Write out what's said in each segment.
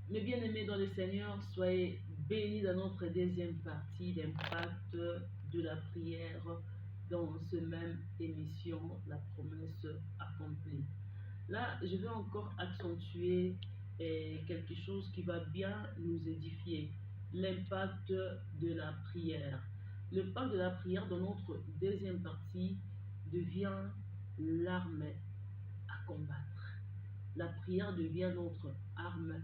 Mes bien-aimés dans le Seigneur, soyez bénis dans notre deuxième partie d'impact de la prière dans ce même émission, la promesse accomplie. Là, je vais encore accentuer quelque chose qui va bien nous édifier, l'impact de la prière. L'impact de la prière dans notre deuxième partie devient l'arme à combattre. La prière devient notre arme.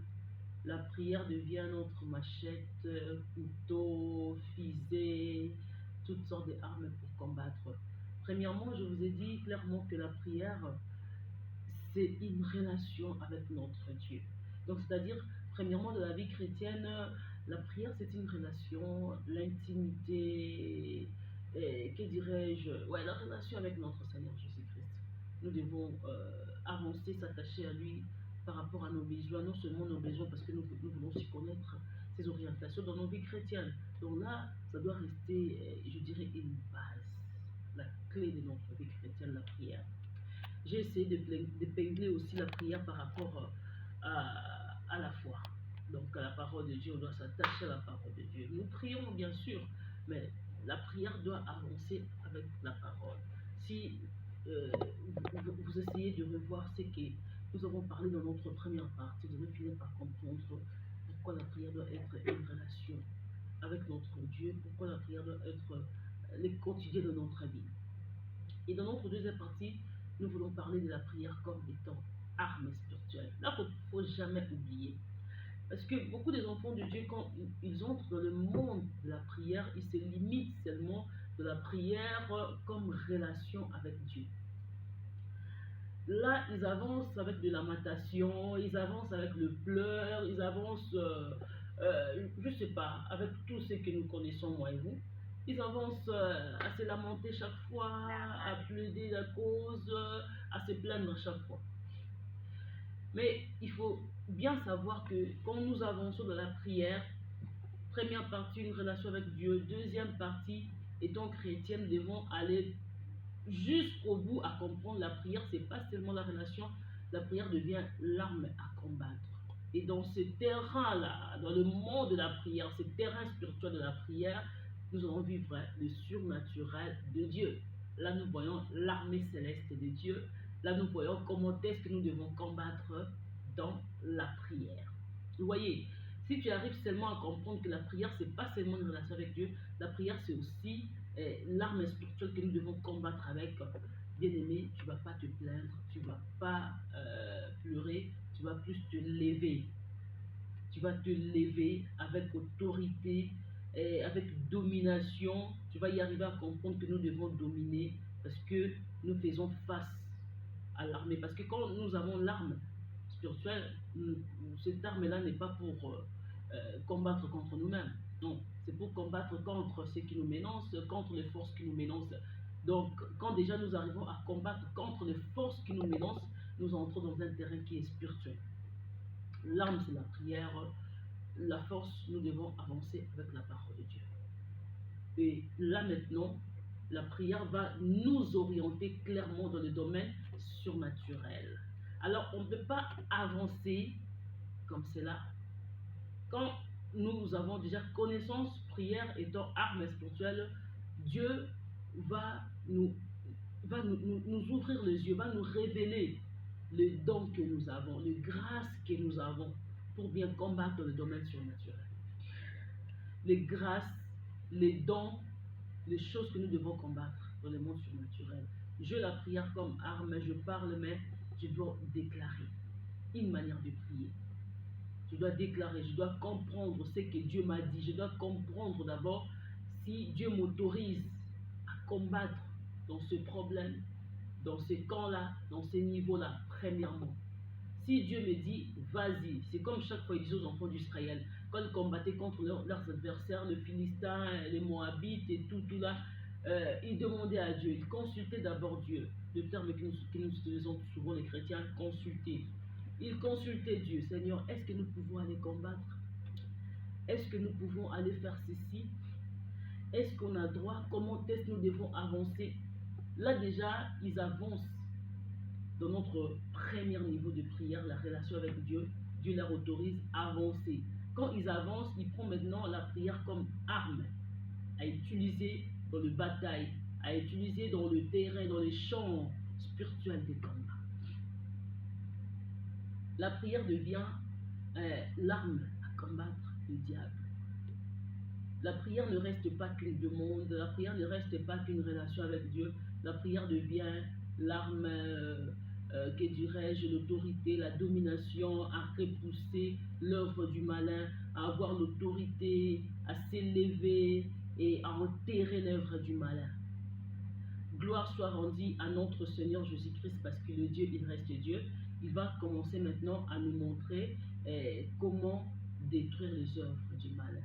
La prière devient notre machette, couteau, fusée, toutes sortes d'armes pour combattre. Premièrement, je vous ai dit clairement que la prière, c'est une relation avec notre Dieu. Donc, c'est-à-dire, premièrement, de la vie chrétienne, la prière, c'est une relation, l'intimité, que dirais-je, ouais, la relation avec notre Seigneur Jésus-Christ. Nous devons avancer, s'attacher à lui par rapport à nos besoins, non seulement nos besoins, parce que nous voulons aussi connaître ses orientations dans nos vies chrétiennes. Donc là, ça doit rester, je dirais, une base, la clé de notre vie chrétienne, la prière. J'ai essayé d'épingler aussi la prière par rapport à la foi. Donc à la parole de Dieu, on doit s'attacher à la parole de Dieu. Nous prions bien sûr, mais la prière doit avancer avec la parole. Si vous essayez de revoir ce que nous avons parlé dans notre première partie, vous allez finir par comprendre pourquoi la prière doit être une relation avec notre Dieu, pourquoi la prière doit être le quotidien de notre vie. Et dans notre deuxième partie, nous voulons parler de la prière comme étant arme spirituelle. Là, il ne faut jamais oublier. Parce que beaucoup des enfants de Dieu, quand ils entrent dans le monde de la prière, ils se limitent seulement de la prière comme relation avec Dieu. Là, ils avancent avec de lamentation, ils avancent avec le pleur, ils avancent, je ne sais pas, avec tout ce que nous connaissons, moi et vous. Ils avancent à se lamenter chaque fois, à plaider la cause, à se plaindre chaque fois. Mais il faut bien savoir que quand nous avançons dans la prière, première partie, une relation avec Dieu, deuxième partie, étant chrétienne, devons aller jusqu'au bout à comprendre la prière, c'est pas seulement la relation, la prière devient l'arme à combattre. Et dans ce terrain-là, dans le monde de la prière, ce terrain spirituel de la prière, nous allons vivre le surnaturel de Dieu. Là, nous voyons l'armée céleste de Dieu. Là, nous voyons comment est-ce que nous devons combattre dans la prière. Vous voyez, si tu arrives seulement à comprendre que la prière, c'est pas seulement une relation avec Dieu, la prière, c'est aussi l'arme spirituelle que nous devons combattre avec. Bien-aimé, tu ne vas pas te plaindre, tu ne vas pas pleurer, tu vas plus te lever. Tu vas te lever avec autorité, et avec domination. Tu vas y arriver à comprendre que nous devons dominer parce que nous faisons face à l'armée. Parce que quand nous avons l'arme spirituelle, cette arme-là n'est pas pour combattre contre nous-mêmes. Non, c'est pour combattre contre ce qui nous menace, contre les forces qui nous menacent. Donc, quand déjà nous arrivons à combattre contre les forces qui nous menacent, nous entrons dans un terrain qui est spirituel. L'arme, c'est la prière. La force, nous devons avancer avec la parole de Dieu. Et là maintenant, la prière va nous orienter clairement dans le domaine surnaturel. Alors, on ne peut pas avancer comme cela quand nous avons déjà connaissance, prière étant arme spirituelle. Dieu va nous ouvrir les yeux, va nous révéler les dons que nous avons, les grâces que nous avons pour bien combattre le domaine surnaturel. Les grâces, les dons, les choses que nous devons combattre dans le monde surnaturel. Je la prière comme arme, je parle, mais je dois déclarer une manière de prier. Je dois déclarer, je dois comprendre ce que Dieu m'a dit. Je dois comprendre d'abord si Dieu m'autorise à combattre dans ce problème, dans ce camp-là, dans ce niveau-là, premièrement. Si Dieu me dit, vas-y, c'est comme chaque fois il disait aux enfants d'Israël, quand ils combattaient contre leurs adversaires, les Philistins, les Moabites et tout là, ils demandaient à Dieu, ils consultaient d'abord Dieu. Le terme que nous utilisons souvent les chrétiens, consulter. Ils consultaient Dieu, Seigneur, est-ce que nous pouvons aller combattre? Est-ce que nous pouvons aller faire ceci? Est-ce qu'on a droit? Comment est-ce que nous devons avancer? Là déjà, ils avancent dans notre premier niveau de prière, la relation avec Dieu. Dieu leur autorise à avancer. Quand ils avancent, ils prennent maintenant la prière comme arme à utiliser dans le bataille, à utiliser dans le terrain, dans les champs spirituels des combats. La prière devient l'arme à combattre le diable. La prière ne reste pas qu'une demande, la prière ne reste pas qu'une relation avec Dieu. La prière devient l'arme, que dirais-je, l'autorité, la domination, à repousser l'œuvre du malin, à avoir l'autorité, à s'élever et à enterrer l'œuvre du malin. Gloire soit rendue à notre Seigneur Jésus-Christ parce que le Dieu, il reste Dieu. Il va commencer maintenant à nous montrer comment détruire les œuvres du malin.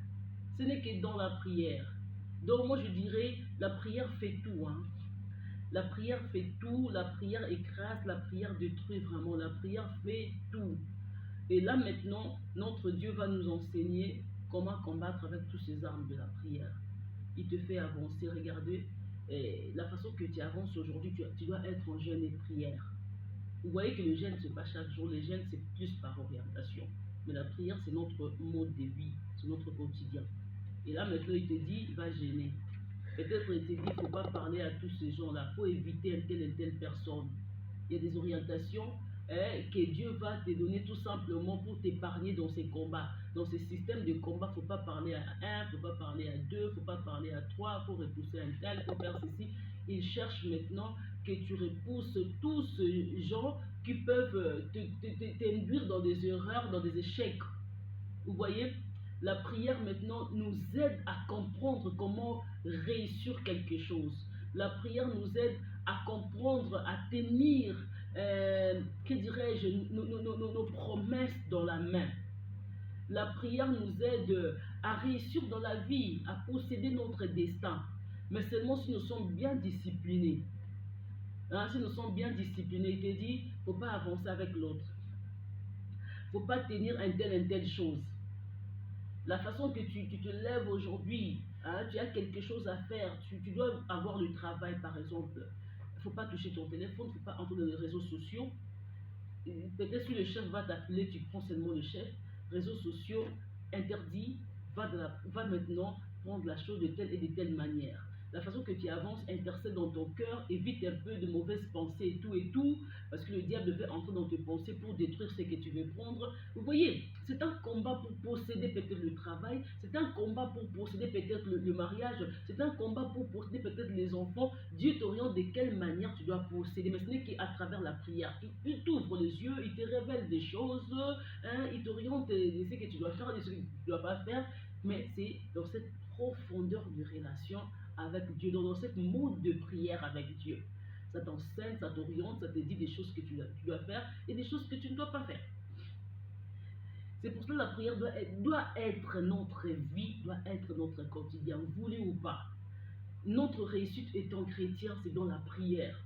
Ce n'est que dans la prière. Donc moi je dirais, la prière fait tout. Hein. La prière fait tout, la prière écrase, la prière détruit vraiment, la prière fait tout. Et là maintenant, notre Dieu va nous enseigner comment combattre avec toutes ces armes de la prière. Il te fait avancer, regardez, la façon que tu avances aujourd'hui, tu dois être en jeûne et prière. Vous voyez que le jeûne, ce n'est pas chaque jour, le jeûne, c'est plus par orientation. Mais la prière, c'est notre mode de vie, c'est notre quotidien. Et là, maintenant, il te dit, il va gêner. Peut-être il te dit, il ne faut pas parler à tous ces gens-là, il faut éviter une telle personne. Il y a des orientations que Dieu va te donner tout simplement pour t'épargner dans ces combats. Dans ces systèmes de combat, il ne faut pas parler à un, il ne faut pas parler à deux, il ne faut pas parler à trois, il faut repousser un tel, il faut faire ceci. Il cherche maintenant que tu repousses tous ces gens qui peuvent t'induire dans des erreurs, dans des échecs. Vous voyez, la prière maintenant nous aide à comprendre comment réussir quelque chose. La prière nous aide à comprendre, à tenir, que dirais-je, nos promesses dans la main. La prière nous aide à réussir dans la vie, à posséder notre destin. Mais seulement si nous sommes bien disciplinés. Hein, si nous sommes bien disciplinés, il te dit, il ne faut pas avancer avec l'autre. Il ne faut pas tenir une telle chose. La façon que tu te lèves aujourd'hui, hein, tu as quelque chose à faire, tu dois avoir le travail par exemple. Il ne faut pas toucher ton téléphone, il ne faut pas entrer dans les réseaux sociaux. Peut-être si le chef va t'appeler, tu prends seulement le chef. Réseaux sociaux, interdit, va maintenant prendre la chose de telle et de telle manière. La façon que tu avances, intercède dans ton cœur, évite un peu de mauvaises pensées et tout, parce que le diable veut entrer dans tes pensées pour détruire ce que tu veux prendre. Vous voyez, c'est un combat pour posséder peut-être le travail, c'est un combat pour posséder peut-être le mariage, c'est un combat pour posséder peut-être les enfants. Dieu t'oriente de quelle manière tu dois posséder, mais ce n'est qu'à travers la prière. Il t'ouvre les yeux, il te révèle des choses, hein, il t'oriente de ce que tu dois faire, de ce que tu ne dois pas faire, mais c'est dans cette profondeur de relation avec Dieu, dans cette mode de prière avec Dieu. Ça t'enseigne, ça t'oriente, ça te dit des choses que tu dois faire et des choses que tu ne dois pas faire. C'est pour ça que la prière doit être notre vie, doit être notre quotidien, voulez ou pas. Notre réussite étant chrétien, c'est dans la prière.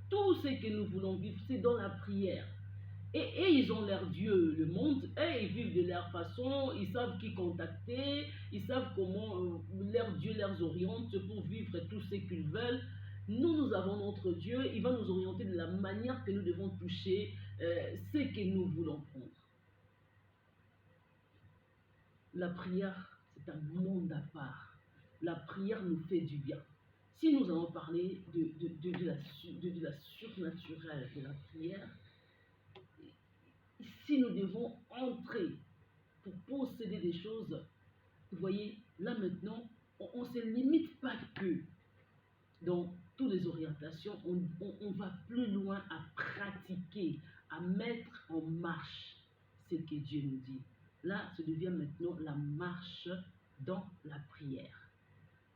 Tout ce que nous voulons vivre, c'est dans la prière. Et ils ont leur Dieu, le monde, et ils vivent de leur façon, ils savent qui contacter, ils savent comment leur Dieu les oriente pour vivre tout ce qu'ils veulent. Nous avons notre Dieu, il va nous orienter de la manière que nous devons toucher ce que nous voulons prendre. La prière, c'est un monde à part. La prière nous fait du bien. Si nous allons parler de la surnaturelle de la prière, si nous devons entrer pour posséder des choses, vous voyez, là maintenant, on ne se limite pas que dans toutes les orientations, on va plus loin à pratiquer, à mettre en marche ce que Dieu nous dit. Là, ça devient maintenant la marche dans la prière.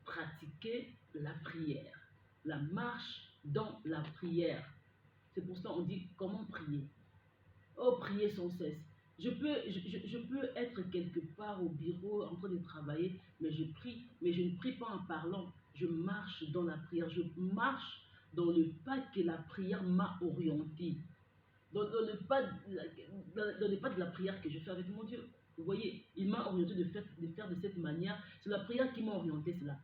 Pratiquer la prière. La marche dans la prière. C'est pour ça qu'on dit comment prier. Oh, prier sans cesse. Je peux être quelque part au bureau en train de travailler, mais je prie, mais je ne prie pas en parlant. Je marche dans la prière. Je marche dans le pas que la prière m'a orienté. Dans le pas de la prière que je fais avec mon Dieu. Vous voyez, il m'a orienté de faire de cette manière. C'est la prière qui m'a orienté cela.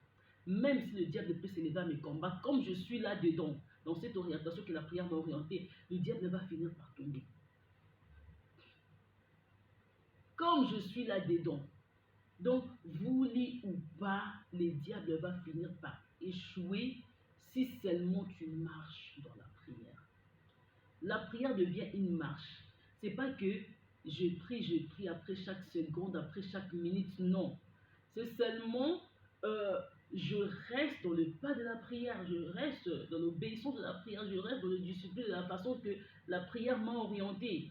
Même si le diable peut s'élever à mes combats, comme je suis là-dedans, dans cette orientation que la prière m'a orienté, le diable va finir par tomber. comme je suis là-dedans. Donc, voulu ou pas, le diable va finir par échouer si seulement tu marches dans la prière. La prière devient une marche. C'est pas que je prie après chaque seconde, après chaque minute, non. C'est seulement, euh, je reste dans le pas de la prière, je reste dans l'obéissance de la prière, je reste dans le discipline de la façon que la prière m'a orienté.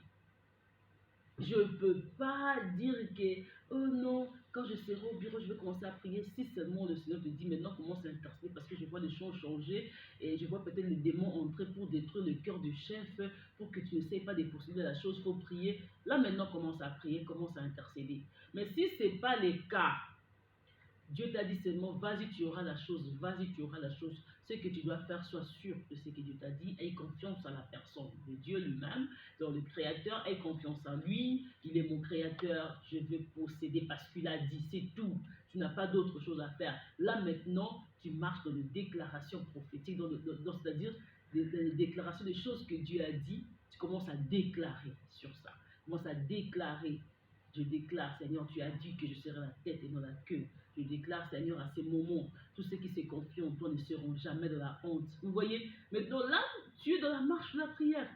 Je ne peux pas dire que, oh non, quand je serai au bureau, je vais commencer à prier. Si seulement le Seigneur te dit, maintenant commence à intercéder parce que je vois les choses changer et je vois peut-être les démons entrer pour détruire le cœur du chef, pour que tu ne sais pas déposséder la chose, il faut prier. Là maintenant, commence à prier, commence à intercéder. Mais si ce n'est pas le cas, Dieu t'a dit seulement, vas-y, tu auras la chose, vas-y, tu auras la chose. Ce que tu dois faire, sois sûr de ce que Dieu t'a dit, aie confiance en la personne de Dieu lui-même, dans le Créateur, aie confiance en lui, il est mon Créateur, je vais posséder parce qu'il a dit, c'est tout. Tu n'as pas d'autre chose à faire. Là maintenant, tu marches dans les déclarations prophétiques, c'est-à-dire les déclarations des choses que Dieu a dit, tu commences à déclarer sur ça. Tu commences à déclarer. Je déclare, Seigneur, tu as dit que je serai la tête et non la queue. Je déclare, Seigneur, à ces moments, tous ceux qui se confient en toi ne seront jamais de la honte. Vous voyez, maintenant là, tu es dans la marche de la prière.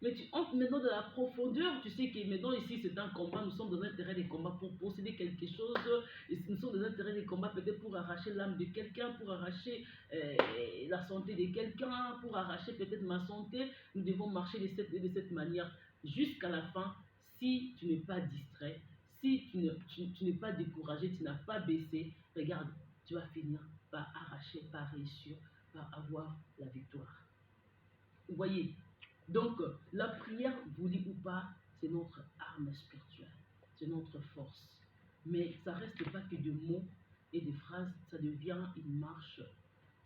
Mais tu entres maintenant dans la profondeur. Tu sais que maintenant ici, c'est un combat. Nous sommes dans un terrain de combat pour posséder quelque chose. Nous sommes dans un terrain de combat peut-être pour arracher l'âme de quelqu'un, pour arracher la santé de quelqu'un, pour arracher peut-être ma santé. Nous devons marcher de cette manière jusqu'à la fin. Si tu n'es pas distrait, si tu n'es pas découragé, tu n'as pas baissé, regarde, tu vas finir par arracher, par réussir, par avoir la victoire. Vous voyez, donc la prière, voulez ou pas, c'est notre arme spirituelle, c'est notre force. Mais ça ne reste pas que de mots et de phrases, ça devient une marche,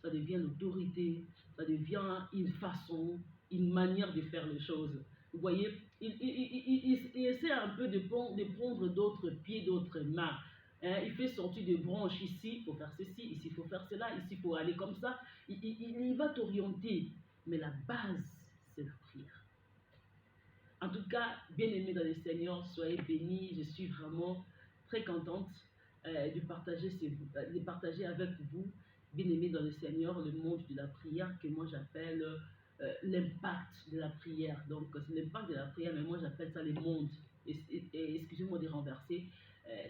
ça devient l'autorité, ça devient une façon, une manière de faire les choses. Vous voyez, il essaie un peu de prendre d'autres pieds, d'autres mains. Hein, il fait sortir des branches ici, il faut faire ceci, ici, il faut faire cela, ici, il faut aller comme ça. Il va t'orienter. Mais la base, c'est la prière. En tout cas, bien-aimés dans le Seigneur, soyez bénis. Je suis vraiment très contente de partager avec vous, bien-aimés dans le Seigneur, le monde de la prière que moi j'appelle l'impact de la prière. Donc, c'est l'impact de la prière, mais moi j'appelle ça le monde. Excusez-moi de renverser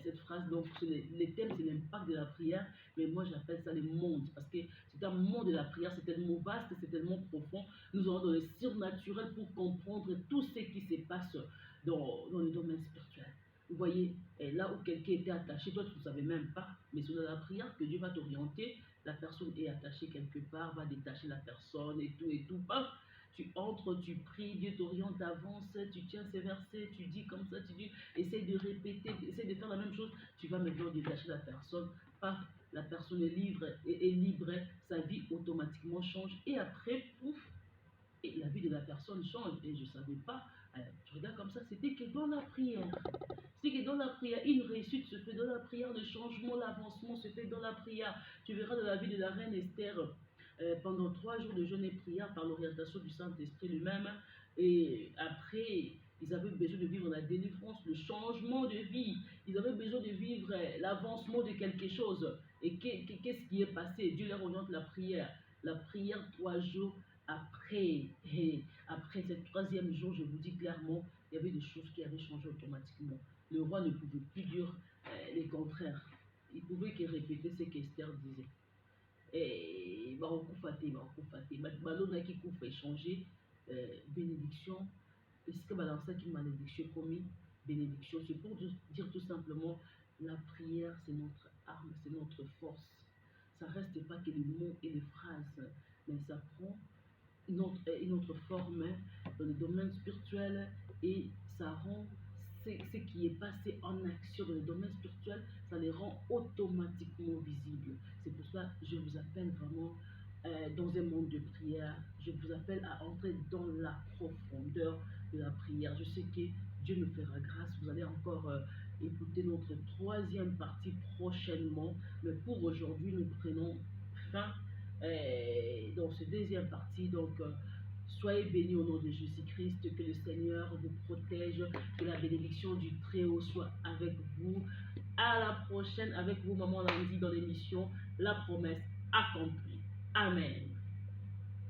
cette phrase. Donc, le thème, c'est l'impact de la prière, mais moi j'appelle ça le monde parce que c'est un monde de la prière, c'est tellement vaste, c'est tellement profond. Nous allons dans le surnaturel pour comprendre tout ce qui se passe dans le domaine spirituel. Vous voyez, là où quelqu'un était attaché, toi tu ne savais même pas, mais c'est dans la prière que Dieu va t'orienter. La personne est attachée quelque part, va détacher la personne et tout, paf. Tu entres, tu pries, Dieu t'oriente, avance, tu tiens ces versets, tu dis comme ça, tu dis, essaye de répéter, essaye de faire la même chose. Tu vas maintenant détacher la personne, paf, la personne est libre, sa vie automatiquement change. Et après, pouf, et la vie de la personne change. Et je ne savais pas, tu regardes comme ça, c'était que dans la prière. C'est que dans la prière, une réussite se fait dans la prière, le changement, l'avancement se fait dans la prière. Tu verras dans la vie de la reine Esther, pendant 3 jours de jeûne et prière par l'orientation du Saint-Esprit lui-même. Et après, ils avaient besoin de vivre la délivrance, le changement de vie. Ils avaient besoin de vivre l'avancement de quelque chose. Et qu'est-ce qui est passé? Dieu leur oriente la prière. La prière 3 jours après. Et après ce 3e jour, je vous dis clairement, il y avait des choses qui avaient changé automatiquement. Le roi ne pouvait plus dire les contraires. Il pouvait que répéter ce qu'Esther disait. Et Malona qui fait changer bénédiction. Est-ce que ça qui malédiction commis bénédiction? C'est pour dire tout simplement la prière, c'est notre arme, c'est notre force. Ça reste pas que les mots et les phrases, mais ça prend une autre forme dans le domaine spirituel et ça rend ce qui est passé en action dans le domaine spirituel, ça les rend automatiquement visibles. C'est pour ça que je vous appelle vraiment dans un monde de prière. Je vous appelle à entrer dans la profondeur de la prière. Je sais que Dieu nous fera grâce. Vous allez encore écouter notre 3e partie prochainement. Mais pour aujourd'hui, nous prenons fin dans cette 2e partie. Donc, Soyez bénis au nom de Jésus-Christ, que le Seigneur vous protège, que la bénédiction du Très-Haut soit avec vous. À la prochaine avec vous, Maman Landy, dans l'émission La Promesse accomplie. Amen.